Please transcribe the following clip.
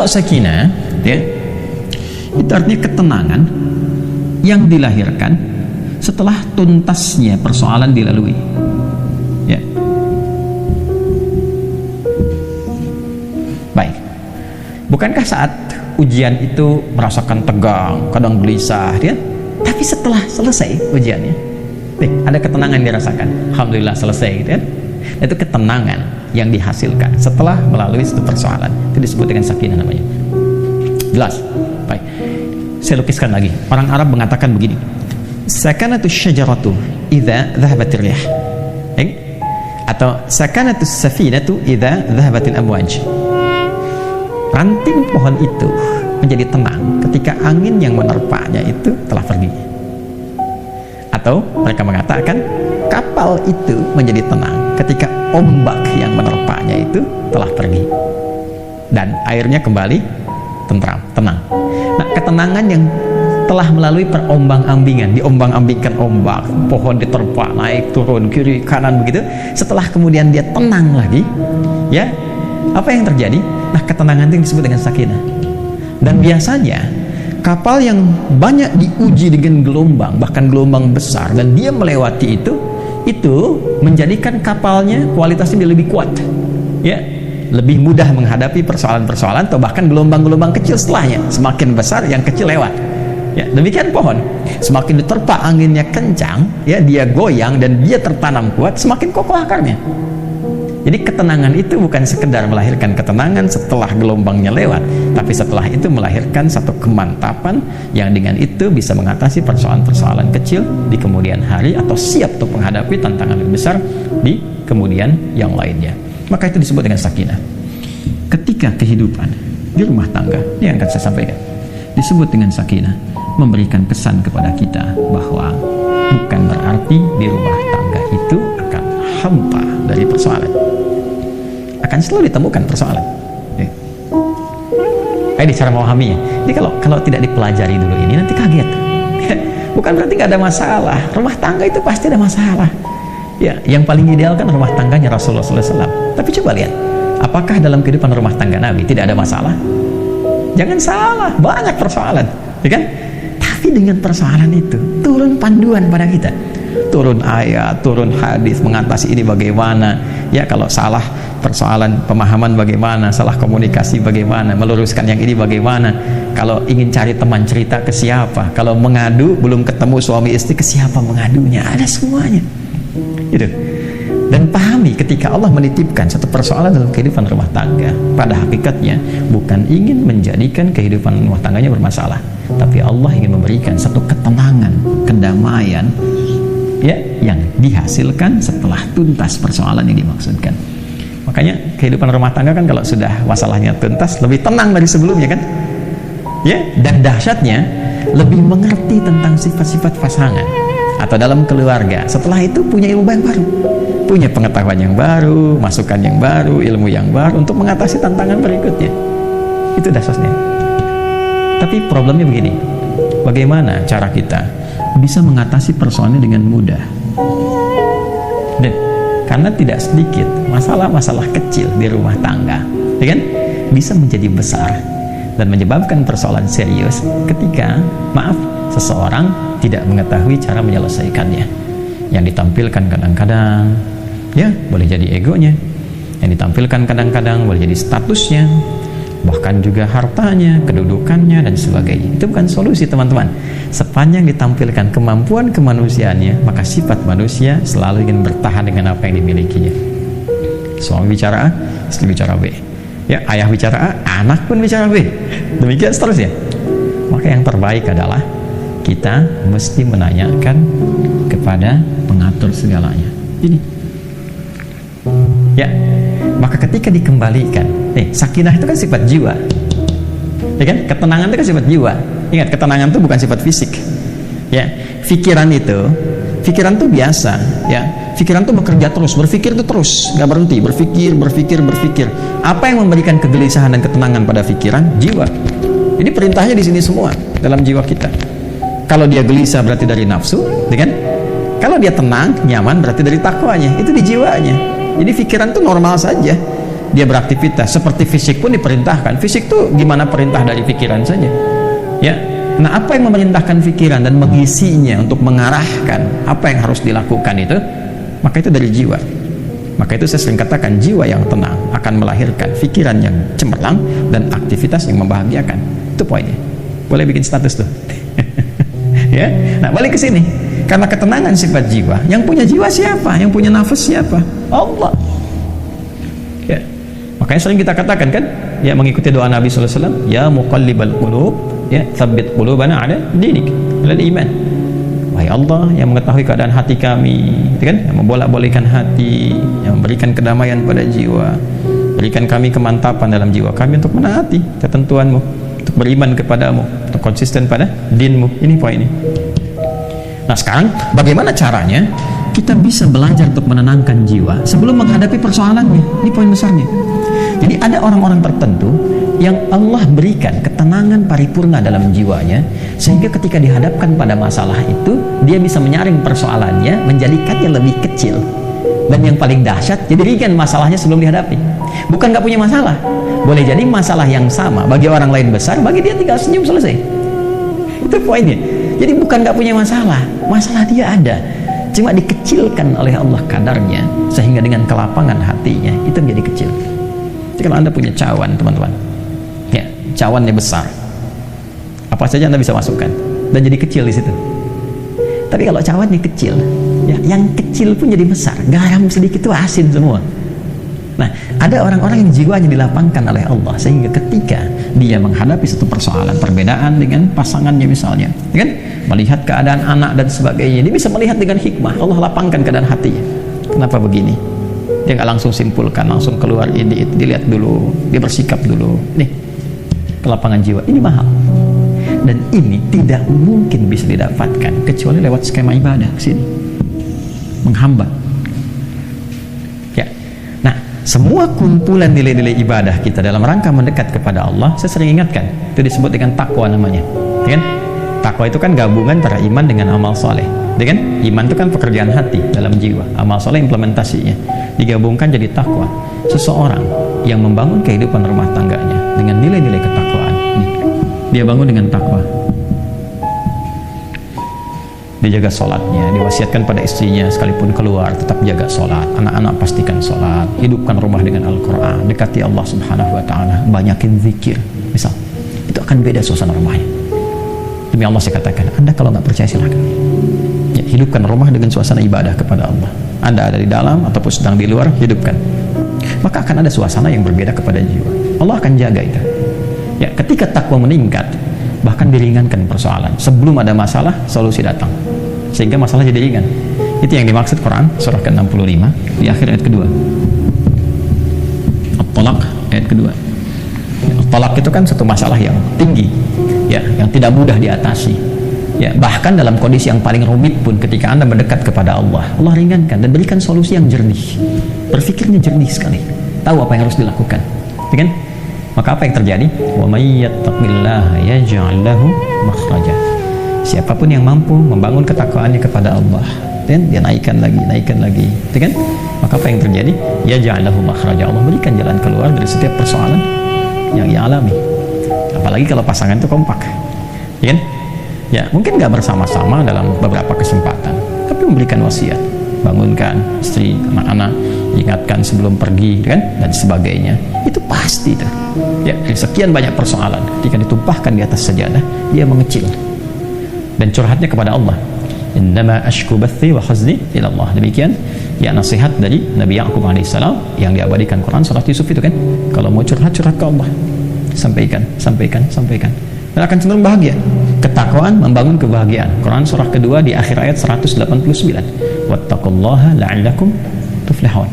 Kalau sakinah, ya, itu artinya ketenangan yang dilahirkan setelah tuntasnya persoalan dilalui. Ya. Baik. Bukankah saat ujian itu merasakan tegang, kadang gelisah, ya? Tapi setelah selesai ujiannya, ada ketenangan yang dirasakan. Alhamdulillah selesai, gitu kan? Itu ketenangan yang dihasilkan setelah melalui satu persoalan. Itu disebut dengan sakinah namanya. Jelas? Baik. Saya lukiskan lagi. Orang Arab mengatakan begini. Sakanatus syajaratu idza dhahabatir rih. Atau sakanatus safinatu idza dhahabatil amwaj. Ranting pohon itu menjadi tenang ketika angin yang menerpanya itu telah pergi. Atau mereka mengatakan kapal itu menjadi tenang ketika ombak yang menerpanya itu telah pergi dan airnya kembali tentram, tenang. Nah, ketenangan yang telah melalui perombang-ambingan, diombang-ambingkan ombak, pohon diterpa, naik turun, kiri kanan begitu, setelah kemudian dia tenang lagi, ya, apa yang terjadi? Nah, ketenangan itu disebut dengan sakinah. Dan biasanya kapal yang banyak diuji dengan gelombang, bahkan gelombang besar, dan dia melewati itu menjadikan kapalnya kualitasnya lebih kuat, ya, lebih mudah menghadapi persoalan-persoalan atau bahkan gelombang-gelombang kecil setelahnya. Semakin besar, yang kecil lewat. Ya, demikian pohon, semakin diterpa anginnya kencang, ya, dia goyang dan dia tertanam kuat, semakin kokoh akarnya. Jadi ketenangan itu bukan sekedar melahirkan ketenangan setelah gelombangnya lewat, tapi setelah itu melahirkan satu kemantapan yang dengan itu bisa mengatasi persoalan-persoalan kecil di kemudian hari atau siap untuk menghadapi tantangan lebih besar di kemudian yang lainnya. Maka itu disebut dengan sakinah. Ketika kehidupan di rumah tangga, ini yang akan saya sampaikan, disebut dengan sakinah, memberikan kesan kepada kita bahwa bukan berarti di rumah tangga itu akan hampa dari persoalan, akan selalu ditemukan persoalan. Ini cara memahaminya. Jadi kalau tidak dipelajari dulu ini, nanti kaget. Bukan berarti nggak ada masalah. Rumah tangga itu pasti ada masalah. Ya, yang paling ideal kan rumah tangganya Rasulullah SAW. Tapi coba lihat, apakah dalam kehidupan rumah tangga Nabi tidak ada masalah? Jangan salah, banyak persoalan, ya kan? Tapi dengan persoalan itu turun panduan pada kita, turun ayat, turun hadis mengatasi ini bagaimana. Ya, kalau salah persoalan pemahaman bagaimana, salah komunikasi bagaimana, meluruskan yang ini bagaimana, kalau ingin cari teman cerita ke siapa, kalau mengadu belum ketemu suami istri ke siapa mengadunya, ada semuanya gitu. Dan pahami ketika Allah menitipkan satu persoalan dalam kehidupan rumah tangga, pada hakikatnya bukan ingin menjadikan kehidupan rumah tangganya bermasalah, tapi Allah ingin memberikan satu ketenangan, kedamaian, ya, yang dihasilkan setelah tuntas persoalan yang dimaksudkan. Makanya kehidupan rumah tangga kan kalau sudah masalahnya tuntas lebih tenang dari sebelumnya kan, ya, dan dahsyatnya lebih mengerti tentang sifat-sifat pasangan atau dalam keluarga. Setelah itu punya ilmu yang baru, punya pengetahuan yang baru, masukan yang baru, ilmu yang baru untuk mengatasi tantangan berikutnya. Itu dasarnya. Tapi problemnya begini, bagaimana cara kita bisa mengatasi persoalannya dengan mudah? Dan karena tidak sedikit masalah-masalah kecil di rumah tangga, ya kan, bisa menjadi besar dan menyebabkan persoalan serius ketika, maaf, seseorang tidak mengetahui cara menyelesaikannya. Yang ditampilkan kadang-kadang, ya, boleh jadi egonya. Yang ditampilkan kadang-kadang boleh jadi statusnya, bahkan juga hartanya, kedudukannya, dan sebagainya. Itu bukan solusi, teman-teman. Sepanjang ditampilkan kemampuan kemanusiaannya, maka sifat manusia selalu ingin bertahan dengan apa yang dimilikinya. Suami bicara A, istri bicara B, ya, ayah bicara A, anak pun bicara B, demikian seterusnya. Maka yang terbaik adalah kita mesti menanyakan kepada pengatur segalanya. Ini, ya, maka ketika dikembalikan, sakinah itu kan sifat jiwa, ya kan? Ketenangan itu kan sifat jiwa. Ingat, ketenangan itu bukan sifat fisik, ya. Pikiran itu biasa, ya. Pikiran itu bekerja terus, berpikir itu terus, nggak berhenti, berpikir. Apa yang memberikan kegelisahan dan ketenangan pada pikiran? Jiwa. Jadi perintahnya di sini semua dalam jiwa kita. Kalau dia gelisah berarti dari nafsu, ya kan? Kalau dia tenang, nyaman berarti dari takwanya, itu di jiwanya. Jadi pikiran itu normal saja, dia beraktivitas. Seperti fisik pun diperintahkan. Fisik tuh gimana perintah dari pikiran saja. Ya. Nah, apa yang memerintahkan pikiran dan mengisinya untuk mengarahkan apa yang harus dilakukan itu, maka itu dari jiwa. Maka itu saya sering katakan, jiwa yang tenang akan melahirkan pikiran yang cemerlang dan aktivitas yang membahagiakan. Itu poinnya. Boleh bikin status tuh. Ya. Nah, balik ke sini. Karena ketenangan sifat jiwa, yang punya jiwa siapa? Yang punya nafas siapa? Allah. Ya. Makanya sering kita katakan kan, ya, mengikuti doa Nabi sallallahu alaihi wasallam, ya muqallibal qulub, ya tsabbit qulubana ala dinik, ala iman. Wahai Allah yang mengetahui keadaan hati kami, gitu kan? Yang membolak-balikkan hati, yang memberikan kedamaian pada jiwa. Berikan kami kemantapan dalam jiwa kami untuk menaati ketentuan-Mu, untuk beriman kepadamu, untuk konsisten pada din-Mu. Ini poin ini. Nah, sekarang bagaimana caranya kita bisa belajar untuk menenangkan jiwa sebelum menghadapi persoalannya? Ini poin besarnya. Jadi ada orang-orang tertentu yang Allah berikan ketenangan paripurna dalam jiwanya, sehingga ketika dihadapkan pada masalah itu, dia bisa menyaring persoalannya, menjadikannya lebih kecil. Dan yang paling dahsyat, jadi ringan masalahnya sebelum dihadapi. Bukan gak punya masalah, boleh jadi masalah yang sama bagi orang lain besar, bagi dia tinggal senyum selesai. Itu poinnya. Jadi bukan gak punya masalah, masalah dia ada, cuma dikecilkan oleh Allah kadarnya, sehingga dengan kelapangan hatinya itu menjadi kecil. Jadi kalau Anda punya cawan, teman-teman, ya, cawannya besar, apa saja Anda bisa masukkan dan jadi kecil di situ. Tapi kalau cawannya kecil, ya, yang kecil pun jadi besar, garam sedikit itu asin semua. Nah, ada orang-orang yang jiwanya dilapangkan oleh Allah, sehingga ketika dia menghadapi satu persoalan, perbedaan dengan pasangannya misalnya, kan, melihat keadaan anak dan sebagainya, dia bisa melihat dengan hikmah. Allah lapangkan keadaan hatinya. Kenapa begini? Dia nggak langsung simpulkan, langsung keluar ini, dilihat dulu, dia bersikap dulu. Nih, kelapangan jiwa ini mahal, dan ini tidak mungkin bisa didapatkan kecuali lewat skema ibadah sini, menghamba. Semua kumpulan nilai-nilai ibadah kita dalam rangka mendekat kepada Allah, saya sering ingatkan, itu disebut dengan takwa namanya, kan? Takwa itu kan gabungan antara iman dengan amal soleh, kan? Iman itu kan pekerjaan hati dalam jiwa, amal soleh implementasinya, digabungkan jadi takwa. Seseorang yang membangun kehidupan rumah tangganya dengan nilai-nilai ketakwaan, dia bangun dengan takwa. Dia jaga sholatnya, diwasiatkan pada istrinya sekalipun keluar tetap jaga sholat, anak-anak pastikan sholat, hidupkan rumah dengan Al-Quran, dekati Allah subhanahu wa ta'ala, banyakin zikir misal, itu akan beda suasana rumahnya. Demi Allah saya katakan, Anda kalau nggak percaya silakan, ya, hidupkan rumah dengan suasana ibadah kepada Allah. Anda ada di dalam ataupun sedang di luar, hidupkan, maka akan ada suasana yang berbeda kepada jiwa. Allah akan jaga itu. Ya, ketika takwa meningkat, bahkan diringankan persoalan. Sebelum ada masalah, solusi datang, sehingga masalah jadi ringan. Itu yang dimaksud Quran surah ke-65 di akhir ayat kedua, At-Talaq ayat kedua. At-Talaq itu kan satu masalah yang tinggi, ya, yang tidak mudah diatasi, ya, bahkan dalam kondisi yang paling rumit pun ketika Anda mendekat kepada Allah, Allah ringankan dan berikan solusi yang jernih. Berpikirnya jernih sekali, tahu apa yang harus dilakukan, ya kan? Maka apa yang terjadi? Wa may yattaqillaha yaj'al lahu makhraja. Siapapun yang mampu membangun ketakwaannya kepada Allah, dan dia naikkan lagi, gitu kan? Maka apa yang terjadi? Yaj'al lahu makhraja. Allah berikan jalan keluar dari setiap persoalan yang ia alami. Apalagi kalau pasangan itu kompak, ya kan? Ya, mungkin nggak bersama-sama dalam beberapa kesempatan, tapi memberikan wasiat, bangunkan istri, anak-anak, ingatkan sebelum pergi, kan, dan sebagainya. Itu pasti itu. Ya, sekian banyak persoalan ketika ditumpahkan di atas sajadah, dia mengecil dan curhatnya kepada Allah. Innama ashku bathi wa hazni ila Allah. Demikian ya nasihat dari Nabi Ya'qub alaihissalam yang diabadikan Quran surat Yusuf itu kan. Kalau mau curhat ke Allah, sampaikan. Dan akan cenderung bahagia. Ketakwaan membangun kebahagiaan. Quran surah kedua di akhir ayat 189. Wattaqullaha la'allakum tuflihun.